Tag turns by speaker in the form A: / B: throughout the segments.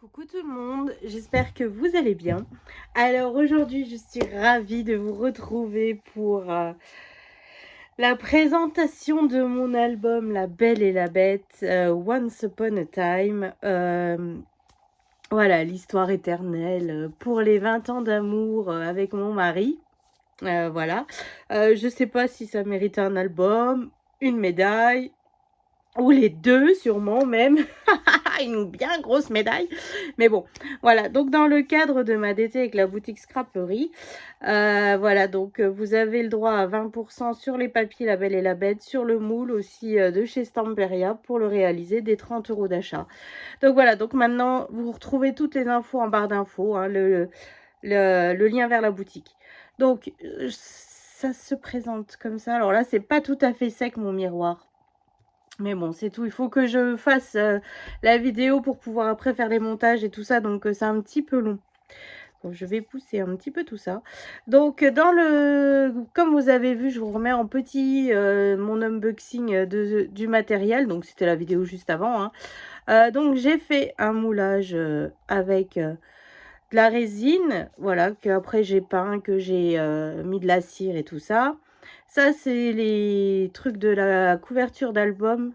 A: Coucou tout le monde, j'espère que vous allez bien. Alors aujourd'hui, je suis ravie de vous retrouver pour la présentation de mon album La Belle et la Bête, Once Upon a Time. Voilà, l'histoire éternelle pour les 20 ans d'amour avec mon mari. Voilà, je sais pas si ça mérite un album, une médaille, ou les deux sûrement même. Une bien grosse médaille. Mais bon, voilà. Donc, dans le cadre de ma DT avec la boutique Scraperie, voilà. Donc, vous avez le droit à 20% sur les papiers La Belle et la Bête, sur le moule aussi de chez Stamperia pour le réaliser des 30 € d'achat. Donc, voilà. Donc, maintenant, vous retrouvez toutes les infos en barre d'infos, hein, le lien vers la boutique. Donc, ça se présente comme ça. Alors là, c'est pas tout à fait sec mon miroir. Mais bon, c'est tout. Il faut que je fasse la vidéo pour pouvoir après faire les montages et tout ça. Donc, c'est un petit peu long. Donc, je vais pousser un petit peu tout ça. Donc, comme vous avez vu, je vous remets en petit mon unboxing du matériel. Donc, c'était la vidéo juste avant. Hein. Donc, j'ai fait un moulage avec de la résine. Voilà, qu'après j'ai peint, que j'ai mis de la cire et tout ça. Ça, c'est les trucs de la couverture d'album.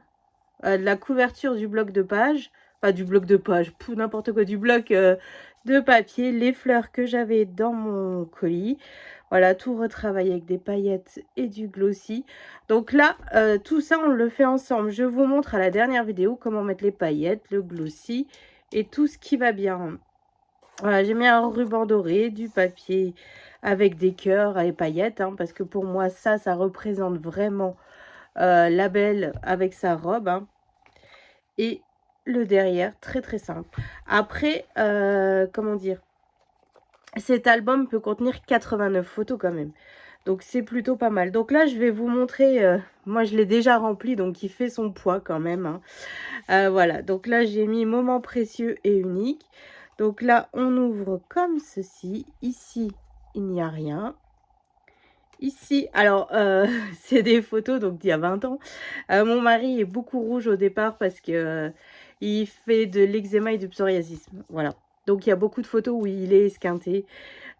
A: De la couverture du bloc de page, enfin du bloc de page, n'importe quoi, du bloc de papier, les fleurs que j'avais dans mon colis. Voilà, tout retravaillé avec des paillettes et du glossy. Donc là, tout ça, on le fait ensemble. Je vous montre à la dernière vidéo comment mettre les paillettes, le glossy et tout ce qui va bien. Voilà, j'ai mis un ruban doré, du papier avec des cœurs et paillettes, hein, parce que pour moi, ça représente vraiment la belle avec sa robe. Hein. Et le derrière, très très simple. Après, comment dire, cet album peut contenir 89 photos quand même. Donc c'est plutôt pas mal. Donc là, je vais vous montrer, moi je l'ai déjà rempli, donc il fait son poids quand même. Hein. Voilà, donc là j'ai mis moment précieux et unique. Donc là, on ouvre comme ceci. Ici, il n'y a rien. Ici, alors, c'est des photos donc d'il y a 20 ans. Mon mari est beaucoup rouge au départ parce que il fait de l'eczéma et du psoriasisme. Voilà. Donc il y a beaucoup de photos où il est esquinté.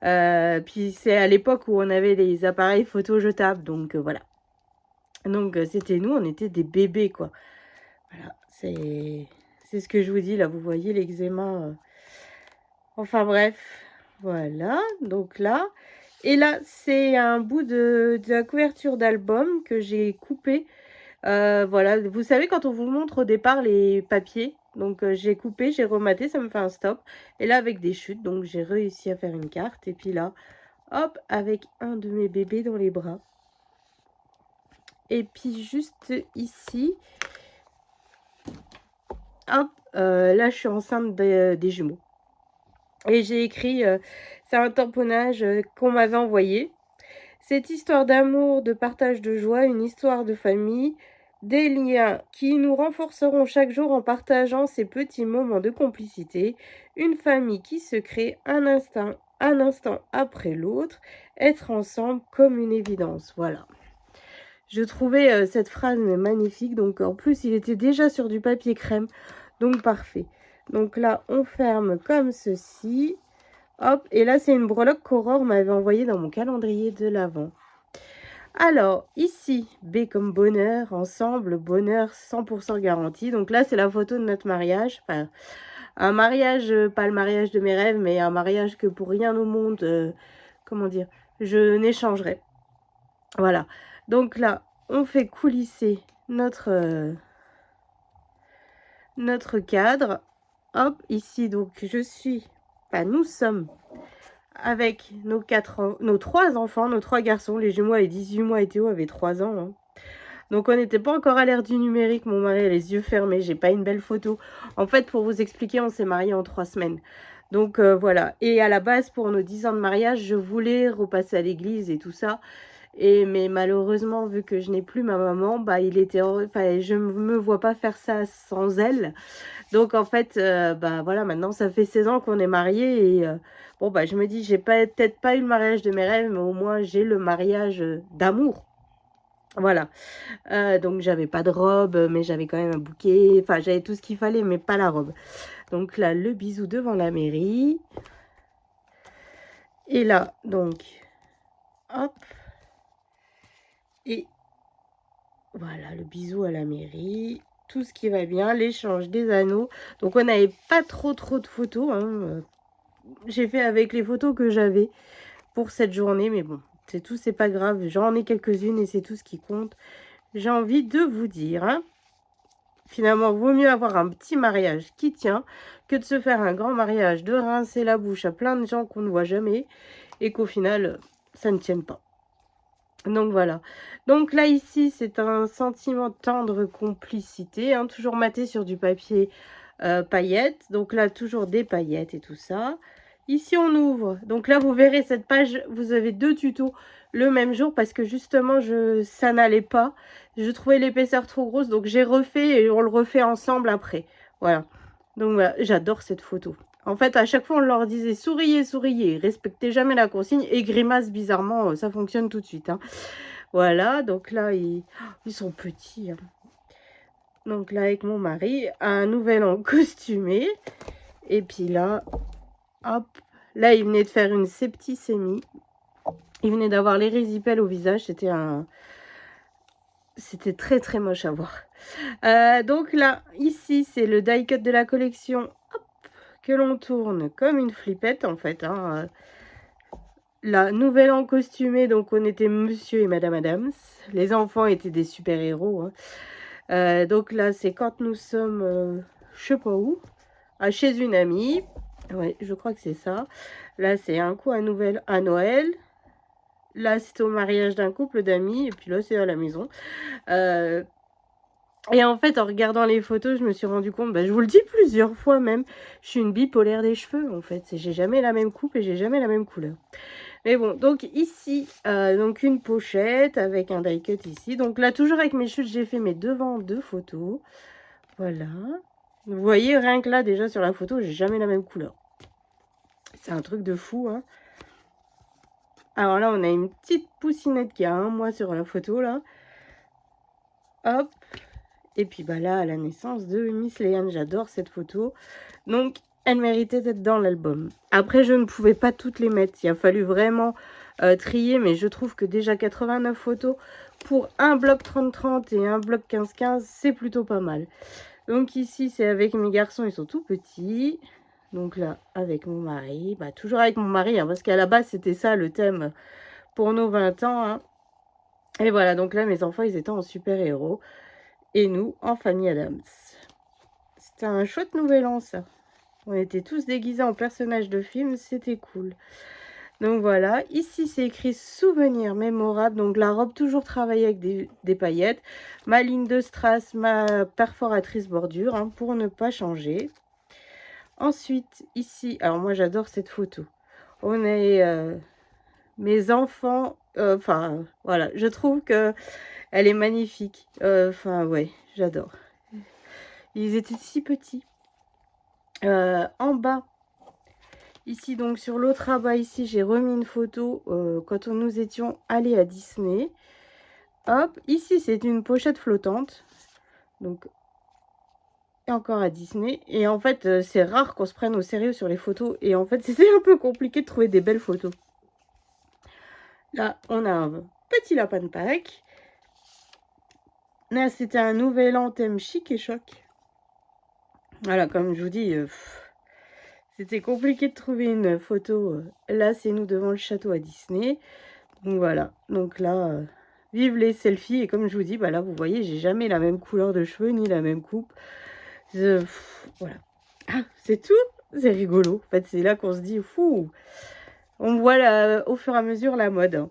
A: Puis c'est à l'époque où on avait les appareils photo jetables. Donc voilà. Donc c'était nous, on était des bébés quoi. Voilà. C'est ce que je vous dis là. Vous voyez l'eczéma. Enfin bref. Voilà. Donc là. Et là, c'est un bout de la couverture d'album que j'ai coupé. Voilà, vous savez, quand on vous montre au départ les papiers, donc j'ai coupé, j'ai rematé, ça me fait un stop. Et là, avec des chutes, donc j'ai réussi à faire une carte. Et puis là, hop, avec un de mes bébés dans les bras. Et puis juste ici, hop, là, je suis enceinte des jumeaux. Et j'ai écrit, c'est un tamponnage qu'on m'avait envoyé. Cette histoire d'amour, de partage de joie, une histoire de famille, des liens qui nous renforceront chaque jour en partageant ces petits moments de complicité, une famille qui se crée un instant après l'autre, être ensemble comme une évidence. Voilà. Je trouvais cette phrase magnifique, donc en plus il était déjà sur du papier crème, donc parfait. Donc là, on ferme comme ceci. Hop, et là, c'est une breloque qu'Aurore m'avait envoyée dans mon calendrier de l'Avent. Alors, ici, B comme bonheur, ensemble, bonheur 100% garanti. Donc là, c'est la photo de notre mariage. Enfin, un mariage, pas le mariage de mes rêves, mais un mariage que pour rien au monde, comment dire, je n'échangerai. Voilà. Donc là, on fait coulisser notre cadre. Hop, ici, donc, nous sommes avec nos 3 enfants, nos 3 garçons. Les jumeaux avaient 18 mois et Théo avait 3 ans. Hein. Donc on n'était pas encore à l'ère du numérique. Mon mari a les yeux fermés. J'ai pas une belle photo. En fait, pour vous expliquer, on s'est mariés en 3 semaines. Donc voilà. Et à la base, pour nos 10 ans de mariage, je voulais repasser à l'église et tout ça. Mais malheureusement, vu que je n'ai plus ma maman, bah je ne me vois pas faire ça sans elle. Donc en fait, bah voilà, maintenant ça fait 16 ans qu'on est mariés et bon bah je me dis, j'ai peut-être pas eu le mariage de mes rêves, mais au moins j'ai le mariage d'amour. Voilà. Donc j'avais pas de robe, mais j'avais quand même un bouquet. Enfin, j'avais tout ce qu'il fallait, mais pas la robe. Donc là, le bisou devant la mairie. Et là, donc, hop. Et voilà, le bisou à la mairie. Tout ce qui va bien, l'échange des anneaux. Donc on n'avait pas trop de photos, hein. J'ai fait avec les photos que j'avais pour cette journée, mais bon, c'est tout, c'est pas grave. J'en ai quelques-unes et c'est tout ce qui compte. J'ai envie de vous dire, hein. Finalement, vaut mieux avoir un petit mariage qui tient que de se faire un grand mariage, de rincer la bouche à plein de gens qu'on ne voit jamais et qu'au final, ça ne tienne pas. Donc voilà. Donc là, ici, c'est un sentiment de tendre complicité, hein, toujours maté sur du papier paillettes. Donc là, toujours des paillettes et tout ça. Ici, on ouvre. Donc là, vous verrez cette page, vous avez 2 tutos le même jour parce que justement, ça n'allait pas. Je trouvais l'épaisseur trop grosse, donc j'ai refait et on le refait ensemble après. Voilà. Donc voilà, j'adore cette photo. En fait, à chaque fois, on leur disait souriez, souriez, respectez jamais la consigne et grimace bizarrement, ça fonctionne tout de suite, hein. Voilà, donc là, ils sont petits, hein. Donc là, avec mon mari, un nouvel an costumé. Et puis là, hop, là, il venait de faire une septicémie. Il venait d'avoir l'érysipèle au visage. C'était très moche à voir. Donc là, ici, c'est le die cut de la collection, hop, que l'on tourne comme une flippette, en fait, hein. La nouvelle an costumé, donc on était monsieur et madame Adams. Les enfants étaient des super-héros, hein. Donc là, c'est quand nous sommes, je sais pas où, chez une amie. Ouais, je crois que c'est ça. Là, c'est un coup à Noël. Là, c'est au mariage d'un couple d'amis. Et puis là, c'est à la maison. Et en fait, en regardant les photos, je me suis rendu compte, je vous le dis plusieurs fois même, je suis une bipolaire des cheveux, en fait. J'ai jamais la même coupe et j'ai jamais la même couleur. Mais bon, donc ici, donc une pochette avec un die cut ici. Donc là, toujours avec mes chutes, j'ai fait mes devants de photos. Voilà. Vous voyez, rien que là, déjà sur la photo, j'ai jamais la même couleur. C'est un truc de fou, hein. Alors là, on a une petite poussinette qui a 1 mois sur la photo, là. Hop. Et puis là, à la naissance de Miss Léane, j'adore cette photo. Donc, elle méritait d'être dans l'album. Après, je ne pouvais pas toutes les mettre. Il a fallu vraiment trier, mais je trouve que déjà 89 photos pour un bloc 30-30 et un bloc 15-15, c'est plutôt pas mal. Donc ici, c'est avec mes garçons, ils sont tout petits. Donc là, avec mon mari, toujours avec mon mari, hein, parce qu'à la base, c'était ça le thème pour nos 20 ans. Hein. Et voilà, donc là, mes enfants, ils étaient en super-héros. Et nous, en famille Adams. C'était un chouette nouvel an, ça. On était tous déguisés en personnages de films, c'était cool. Donc voilà, ici c'est écrit souvenir mémorable. Donc la robe toujours travaillée avec des paillettes. Ma ligne de strass, ma perforatrice bordure, hein, pour ne pas changer. Ensuite, ici, alors moi j'adore cette photo. On est mes enfants, enfin voilà, je trouve que elle est magnifique. Enfin ouais, j'adore. Ils étaient si petits. En bas, ici donc sur l'autre rabat ici, j'ai remis une photo quand nous étions allés à Disney. Hop, ici c'est une pochette flottante. Donc encore à Disney. Et en fait, c'est rare qu'on se prenne au sérieux sur les photos. Et en fait, c'était un peu compliqué de trouver des belles photos. Là, on a un petit lapin de Pâques. Là, c'était un nouvel an thème chic et choc. Voilà, comme je vous dis, c'était compliqué de trouver une photo. Là, c'est nous devant le château à Disney. Donc voilà, donc là, vive les selfies. Et comme je vous dis, là, vous voyez, j'ai jamais la même couleur de cheveux, ni la même coupe. Voilà. Ah, c'est tout. C'est rigolo. En fait, c'est là qu'on se dit, fou. On voit au fur et à mesure la mode. Hein.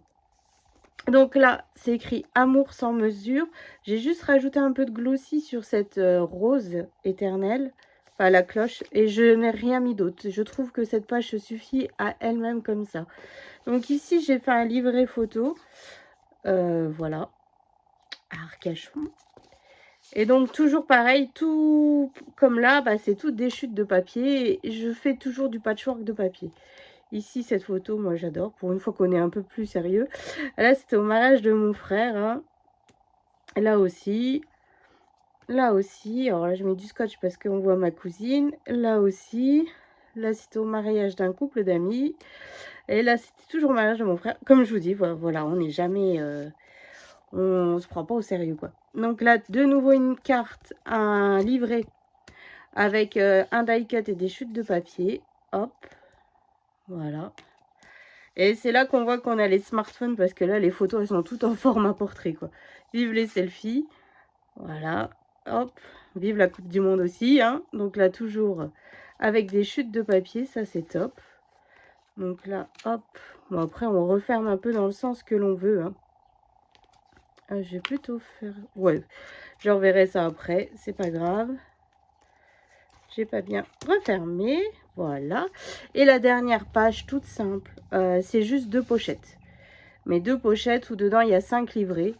A: Donc là, c'est écrit amour sans mesure. J'ai juste rajouté un peu de glossy sur cette rose éternelle, enfin la cloche, et je n'ai rien mis d'autre. Je trouve que cette page se suffit à elle-même comme ça. Donc ici, j'ai fait un livret photo. Voilà. Arcachon. Et donc toujours pareil, tout comme là, c'est toutes des chutes de papier. Et je fais toujours du patchwork de papier. Ici, cette photo, moi j'adore. Pour une fois qu'on est un peu plus sérieux. Là, c'était au mariage de mon frère. Hein. Là aussi. Là aussi. Alors là, je mets du scotch parce qu'on voit ma cousine. Là aussi. Là, c'était au mariage d'un couple d'amis. Et là, c'était toujours au mariage de mon frère. Comme je vous dis, voilà, on n'est jamais... on se prend pas au sérieux, quoi. Donc là, de nouveau une carte, un livret avec un die cut et des chutes de papier. Hop. Voilà. Et c'est là qu'on voit qu'on a les smartphones parce que là, les photos, elles sont toutes en format portrait, quoi. Vive les selfies. Voilà. Hop. Vive la Coupe du Monde aussi, hein. Donc là, toujours avec des chutes de papier. Ça, c'est top. Donc là, hop. Bon, après, on referme un peu dans le sens que l'on veut, hein. Je vais plutôt faire... Ouais, je reverrai ça après. C'est pas grave. J'ai pas bien refermé. Voilà. Et la dernière page, toute simple, c'est juste 2 pochettes. Mais 2 pochettes où dedans, il y a 5 livrets.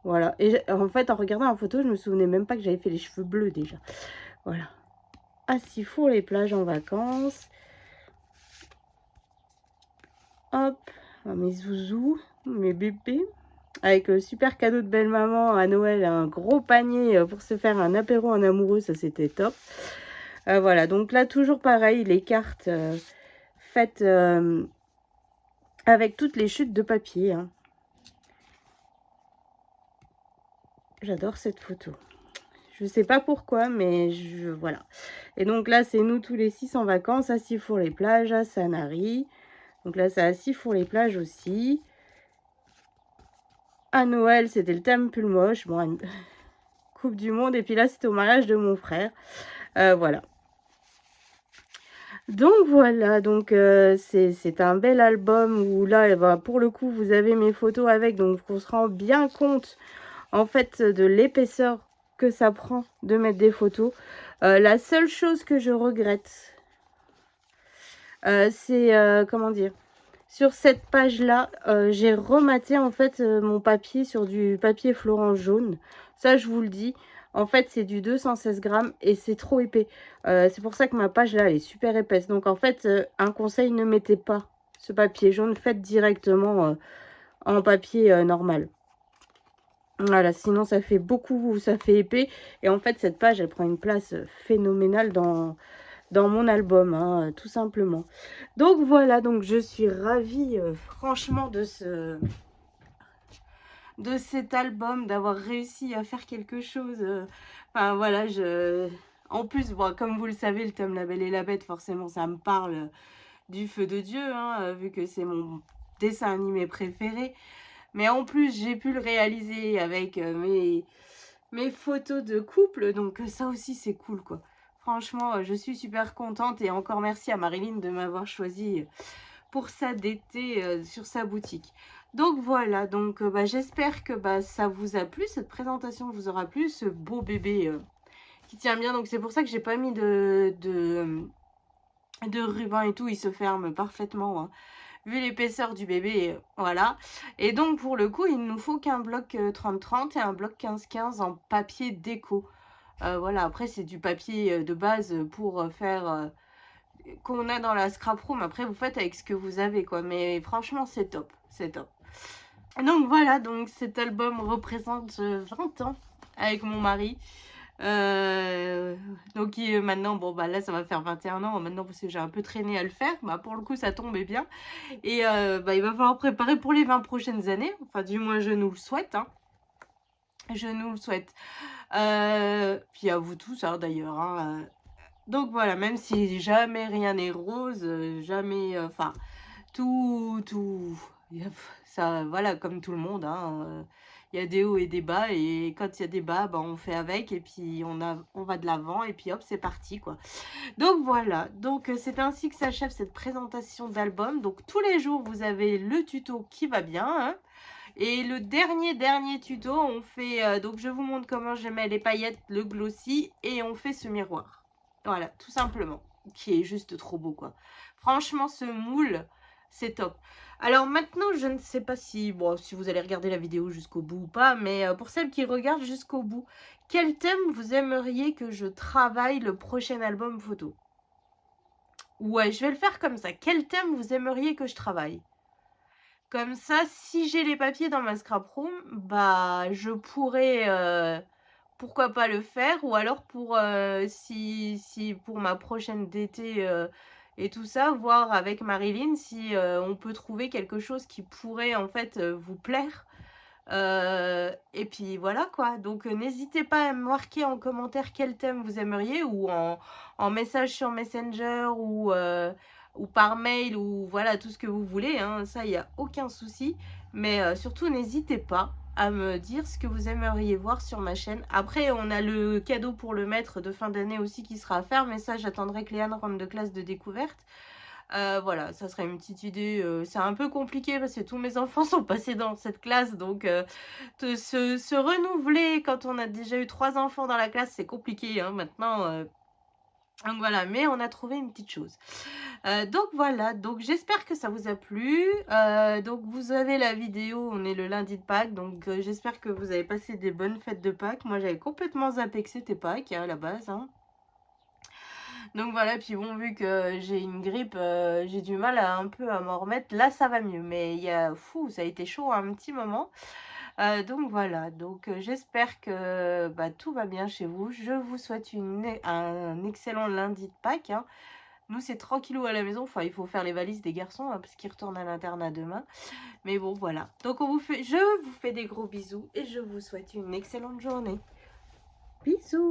A: Voilà. Et en fait, en regardant la photo, je me souvenais même pas que j'avais fait les cheveux bleus déjà. Voilà. À Sifour, les plages en vacances. Hop. Mes zouzous, mes bébés. Avec le super cadeau de belle-maman à Noël, un gros panier pour se faire un apéro en amoureux, ça c'était top. Voilà, donc là toujours pareil, les cartes faites avec toutes les chutes de papier. Hein. J'adore cette photo. Je sais pas pourquoi, mais voilà. Et donc là, c'est nous tous les 6 en vacances à Sifour-les-Plages, à Sanary. Donc là, c'est à Sifour-les-Plages aussi. À Noël, c'était le thème pull moche. Bon, Coupe du Monde. Et puis là, c'était au mariage de mon frère. Voilà. Donc voilà, donc c'est un bel album où là, bah, pour le coup, vous avez mes photos avec. Donc on se rend bien compte, en fait, de l'épaisseur que ça prend de mettre des photos. La seule chose que je regrette, c'est, comment dire, sur cette page-là, j'ai rematé en fait mon papier sur du papier Florent jaune. Ça, je vous le dis. En fait, c'est du 216 grammes et c'est trop épais. C'est pour ça que ma page là, elle est super épaisse. Donc en fait, un conseil, ne mettez pas ce papier jaune. Faites directement en papier normal. Voilà, sinon ça fait beaucoup, ça fait épais. Et en fait, cette page, elle prend une place phénoménale dans mon album, hein, tout simplement. Donc voilà, donc je suis ravie franchement de cet album, d'avoir réussi à faire quelque chose. Enfin voilà, en plus, bon, comme vous le savez, le thème La Belle et la Bête, forcément, ça me parle du feu de Dieu, hein, vu que c'est mon dessin animé préféré. Mais en plus, j'ai pu le réaliser avec mes photos de couple, donc ça aussi, c'est cool, quoi. Franchement, je suis super contente et encore merci à Marilyn de m'avoir choisi pour ça d'été sur sa boutique. Donc voilà, donc bah, j'espère que bah, ça vous a plu, cette présentation vous aura plu, ce beau bébé qui tient bien. Donc c'est pour ça que j'ai pas mis de ruban et tout, il se ferme parfaitement, hein, vu l'épaisseur du bébé, voilà. Et donc pour le coup, il ne nous faut qu'un bloc 30-30 et un bloc 15-15 en papier déco. Voilà, après c'est du papier de base pour faire... qu'on a dans la scrap room. Après, vous faites avec ce que vous avez, quoi. Mais franchement, c'est top. C'est top. Donc voilà, donc cet album représente 20 ans avec mon mari. Donc maintenant, bon bah là ça va faire 21 ans maintenant parce que j'ai un peu traîné à le faire. Bah pour le coup ça tombait bien. Et bah, il va falloir préparer pour les 20 prochaines années. Enfin du moins je nous le souhaite. Hein. Je nous le souhaite. Puis à vous tous hein, d'ailleurs. Hein, donc voilà, même si jamais rien n'est rose, jamais, enfin, tout, ça, voilà, comme tout le monde, hein, il y a des hauts et des bas, et quand il y a des bas, ben, on fait avec, et puis on va de l'avant, et puis hop, c'est parti, quoi. Donc voilà, donc c'est ainsi que s'achève cette présentation d'album. Donc tous les jours, vous avez le tuto qui va bien, hein. Et le dernier tuto, on fait, donc je vous montre comment je mets les paillettes, le glossy, et on fait ce miroir. Voilà, tout simplement, qui est juste trop beau, quoi. Franchement, ce moule, c'est top. Alors maintenant, je ne sais pas si, bon, si vous allez regarder la vidéo jusqu'au bout ou pas, mais pour celles qui regardent jusqu'au bout, quel thème vous aimeriez que je travaille le prochain album photo? Ouais, je vais le faire comme ça. Quel thème vous aimeriez que je travaille? Comme ça, si j'ai les papiers dans ma scrap room, bah, je pourrais, pourquoi pas le faire ou alors pour, si pour ma prochaine d'été, et tout ça, voir avec Marilyn si, on peut trouver quelque chose qui pourrait en fait, vous plaire. Et puis voilà quoi, donc n'hésitez pas à me marquer en commentaire quel thème vous aimeriez ou en message sur Messenger ou par mail ou voilà tout ce que vous voulez, hein, ça il y a aucun souci. Mais surtout n'hésitez pas à me dire ce que vous aimeriez voir sur ma chaîne. Après on a le cadeau pour le maître de fin d'année aussi qui sera à faire, mais ça j'attendrai que Léane rentre de classe de découverte. Voilà, ça serait une petite idée, c'est un peu compliqué parce que tous mes enfants sont passés dans cette classe donc de se renouveler quand on a déjà eu 3 enfants dans la classe, c'est compliqué, hein, maintenant, donc voilà, mais on a trouvé une petite chose. Donc voilà, donc j'espère que ça vous a plu, donc vous avez la vidéo, on est le lundi de Pâques, donc j'espère que vous avez passé des bonnes fêtes de Pâques. Moi, j'avais complètement zappé que c'était Pâques, hein, à la base, hein. Donc voilà, puis bon, vu que j'ai une grippe, j'ai du mal à un peu à m'en remettre. Là, ça va mieux, mais il y a fou, ça a été chaud un petit moment. Donc voilà, donc j'espère que, bah, tout va bien chez vous. Je vous souhaite un excellent lundi de Pâques, hein. Nous, c'est tranquillou à la maison. Enfin, il faut faire les valises des garçons, hein, parce qu'ils retournent à l'internat demain. Mais bon, voilà. Donc je vous fais des gros bisous et je vous souhaite une excellente journée. Bisous!